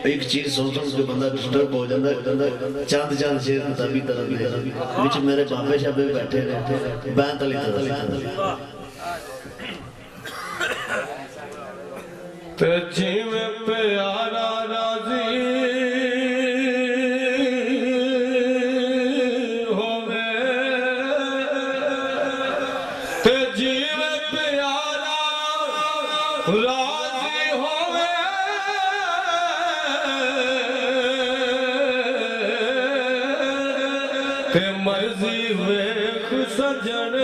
एक चीज सोच के बंदा डिस्टर्ब हो जाता है। चंद चंद शेर नबी तरह विच मेरे बाबे शाबे बैठे ने बैंत अली तरह ते जिवें प्यारा राजी होवे ते जिवें प्यारा राजी होवे ते मर्जी वेख सजन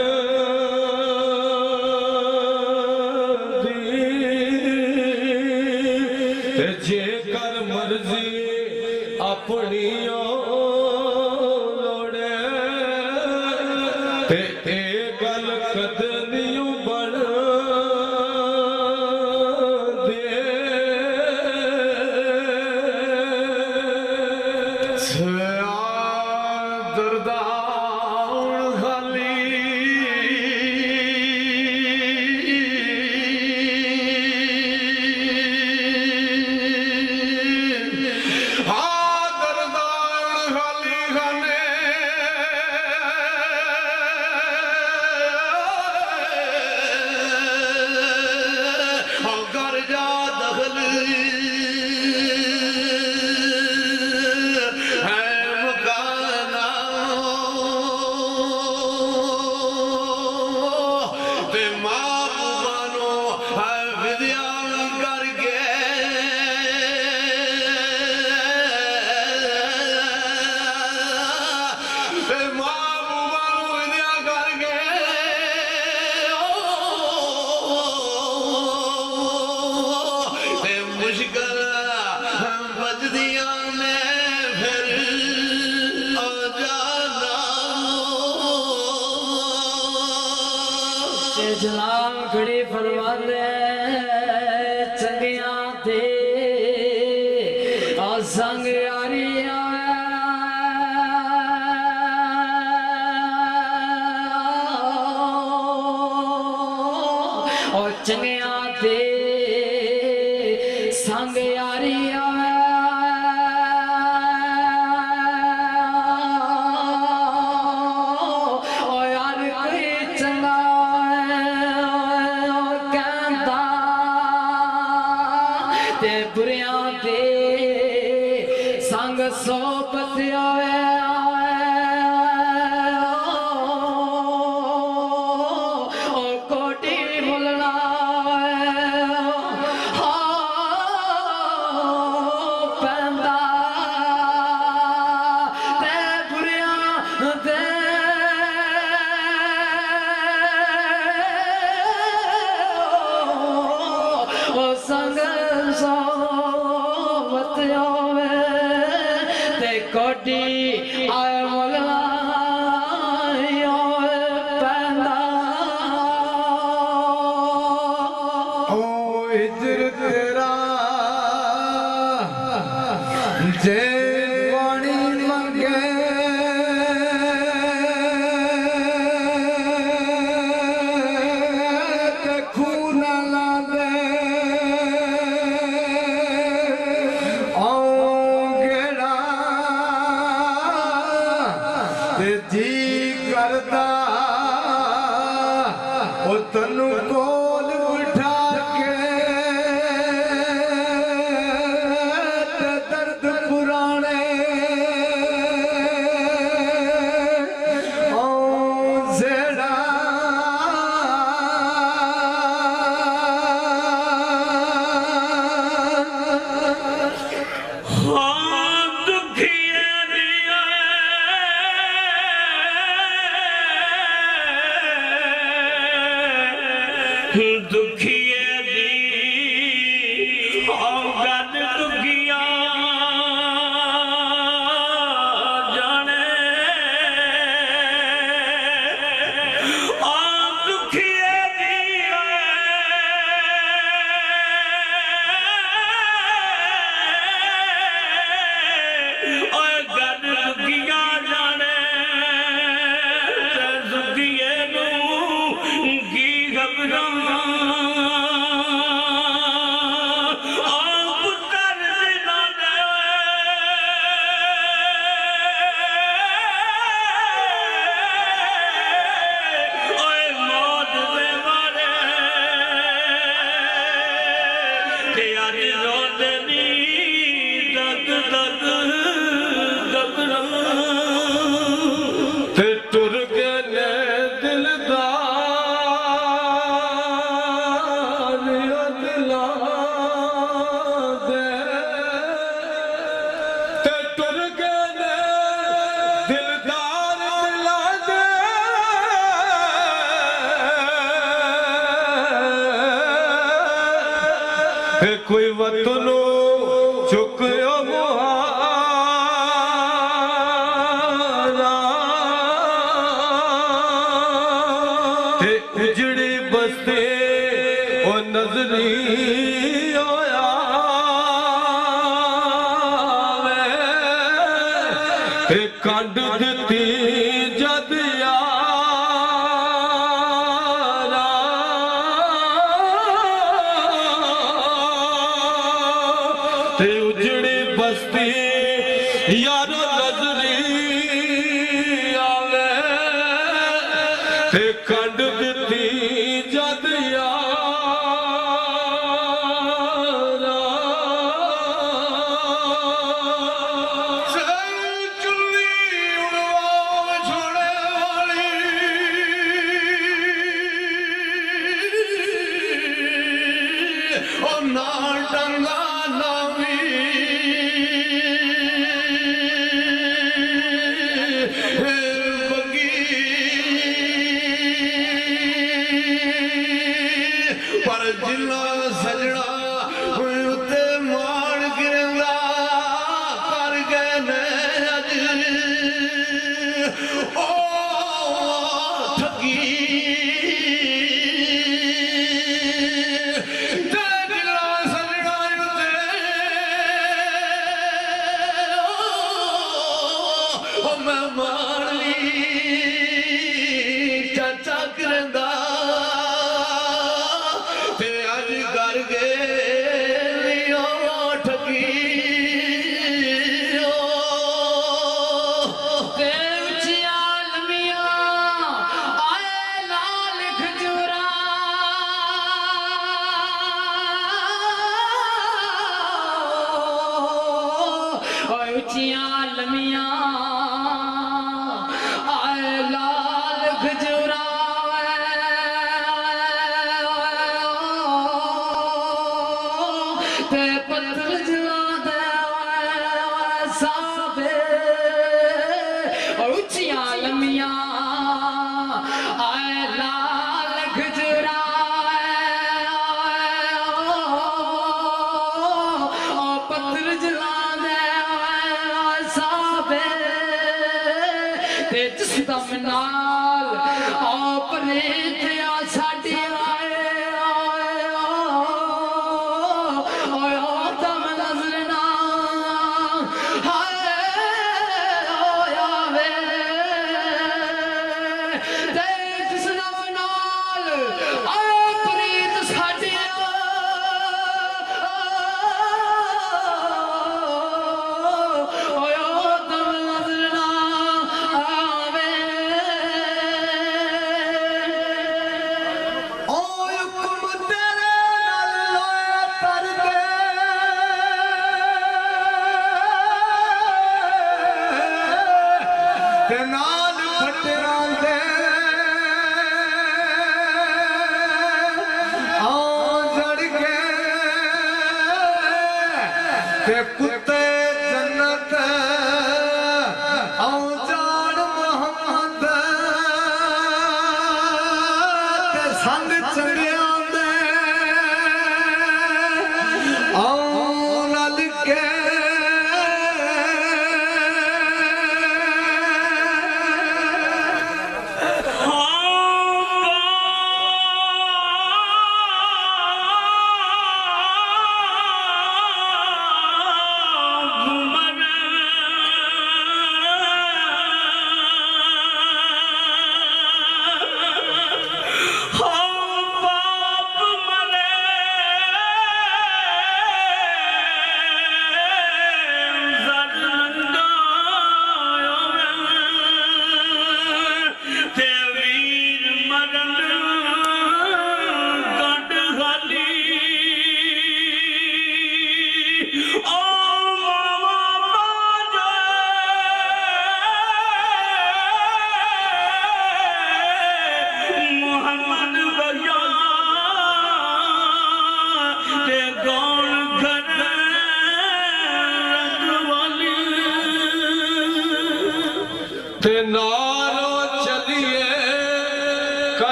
जेकर मर्जी अपनी लोड़े ते ए गल कदनी बन दे दरदाउन खाली जलाल खड़ी फरमाने चंगिया थे संग यारिया और चंगिया थे संग यारिया बुरिया दे संग सोबत आवे ओ कोटी बोलना पैंदा ते बुरिया दे ओ संग कोटी आए मोला पैदा ओ हिजर तेरा जे वाणी मंगे ते खून ला दे जी करदा ओ तनु कोल बिठा के दर्द पुराने ओ जेड़ा दुखिए दी गद दुखिया जाने दुखिए दी गद दुखिया जाने दुखिए की घबरा फिर कोई वतनो चुकयो मुहारा ते उजड़ी बस्ते ओ नजरी होया ते कंड दिती जद यारा ते उजड़ी बस्ती यारो नजरी आवे ते कंड दिती जद यारा चुल्ली उड़वा छोड़े वाली ओ ना डंगा नावी बगी पर जिला सजना उत्ते मार गिरंदा कर गए ने अज ओ ठगी तेरे जिला सजना उत्ते ओ मैं मार ली चाचा करंदा ते अज कर गए लियो ठगी ते उचिया लमिया आए लाल खजूरा ओए उचिया लमिया आए लाल खजूरा ते पत्थर जला दे साबे उचिया लमिया आए लाल खजूरा पत्थर जला दे साबे ते जिस दम नाल अपने ते साडी आए ओए ओ दम नजर ना हाय आवे ते जिस दम नाल प्रीत साडी ओए ओ दम नजर ना आवे ओ हुक्म तेरे नाल लोए तर के ते नाल खटियां दे आओ जड़ के ते कुत्ते जन्नत आओ जान मोहम्मद ते संग चंगियां दे आओ रल के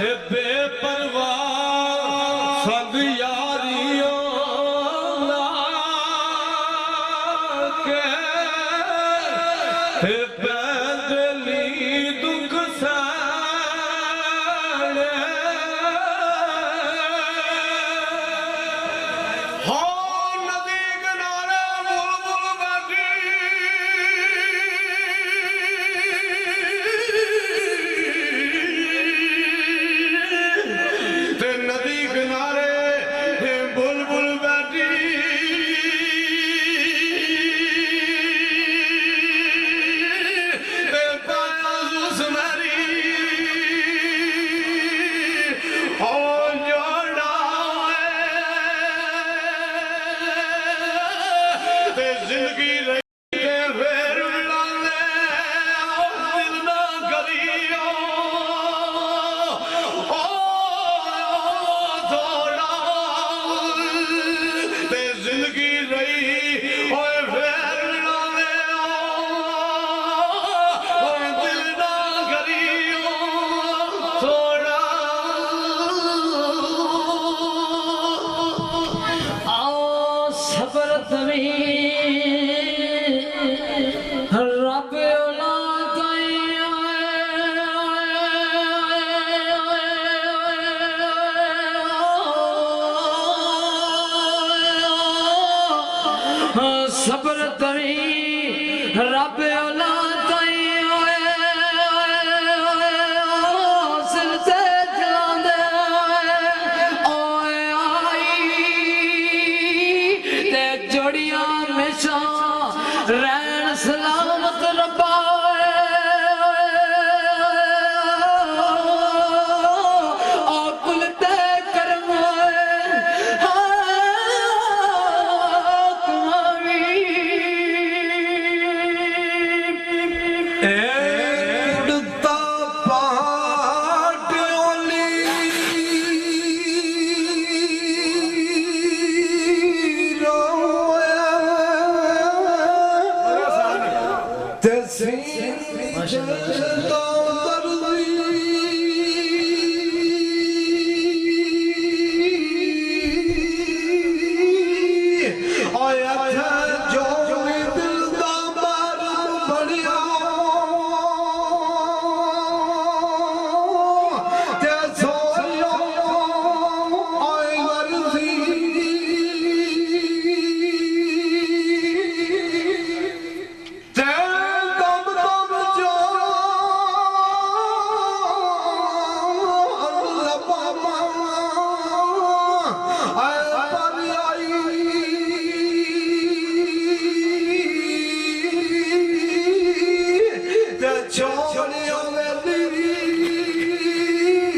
ਤੇ ਬੇਪਰਵਾਹ ਸੰਗ ਯਾਰੀਓ ਲਾ ਕੇ ਤੇ ਬਦਲੀ ਦੁੱਖ ਸਾੜੇ ਹੋ ਨਦੀ ਕਿਨਾਰੇ ਬੁਲਬੁਲ ਬੈਠੀ ਤੇ ਨਦੀ ਕਿਨਾਰੇ ਬੁਲਬੁਲ ਬੈਠੀ ਤੇ ਪਾਇਆ ਸੁਸਮਰੀ ਹੋ ਜੋੜਾ ਤੇ ਜ਼ਿੰਦਗੀ ਰਹੀ ਤੇ ਫੇਰ ਲਾਂਦੇ ਦਿਲ ਨਾ ਕਰੀਓ ਥੋੜਾ ਤੇ ਜ਼ਿੰਦਗੀ ਰਹੀ ਓਏ ਫੇਰ ਲਾਂਦੇ ਦਿਲ ਨਾ ਕਰੀਓ ਥੋੜਾ आओ सबर तवी रब औलाद सबर तवी रब औलाद सिर ते चलांदे ओए आई ते जोड़ियां हमेशा रहन सलामत रब्बा ओ कुल ते करम ਉੜਤਾ ਪਾਟੋਲੀ ਰੋਇਆ ਤੇ ਸੀਨ ਤੋਂ ਦਰਦੀ ਓਏ ਅੱਥ ਜੋ ਵੀ ਦਿਲ ਦਾ ਮਾਰਮ ਬਣਿਆ ਤੇ ਸੋਇਓ ਓਏ ਵਰਦੀ ਤੇ ਦਮ ਦਮ ਜੋ ਲੱਭਾ ਆਏ ਪਾਣੀ ਤੇ ਛੋੜਿਓ ਮੇਰੀ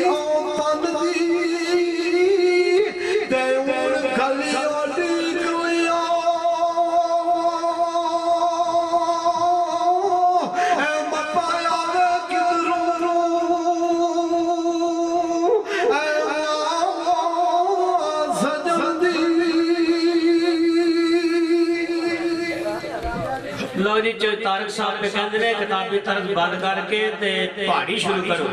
ਓ ਮਨ ਦੀ ਤੇ ਹੁਣ ਖਲਿਓ ਡਿਗਲਿਓ ਐ ਮਪਾਇਆ ਵੇ ਕਿਧਰੋਂ ਐ ਸਜਣ ਦੀ ਲੋ ਜੀ ਤਾਰਕ ਸਾਹਿਬ ਤੇ ਕਹਿੰਦੇ ਨੇ ਕਿਤਾਬੀ ਤਰਕ ਬੰਦ ਕਰਕੇ ਤੇ ਪਹਾੜੀ ਸ਼ੁਰੂ ਕਰੋ